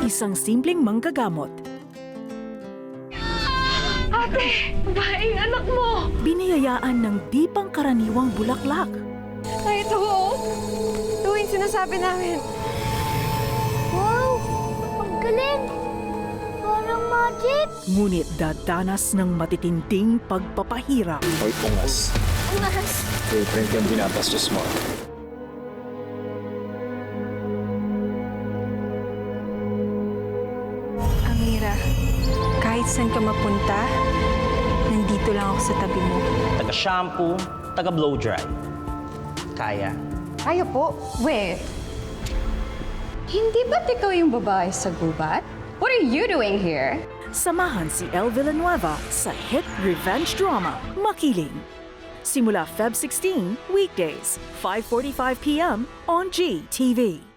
isang simpleng manggagamot. Ate, babaeng anak mo! Biniyayaan ng di pangkaraniwang bulaklak. Ay, ito ito yung sinasabi namin. Wow! Ang galing! Parang magic! Ngunit dadanas ng matitinding pagpapahirap. Hoy, pungas. Angas! Boyfriend yung binabastos mo. Amira, kahit saan ka mapunta, nandito lang ako sa tabi mo. Taga-shampoo, taga-blow dry. Kaya. Kaya po. Wait. Hindi ba't ikaw yung babae sa gubat? What are you doing here? Samahan si Elle Villanueva sa hit revenge drama, Makiling. Simula Feb 16, weekdays, 5:45 p.m. on GTV.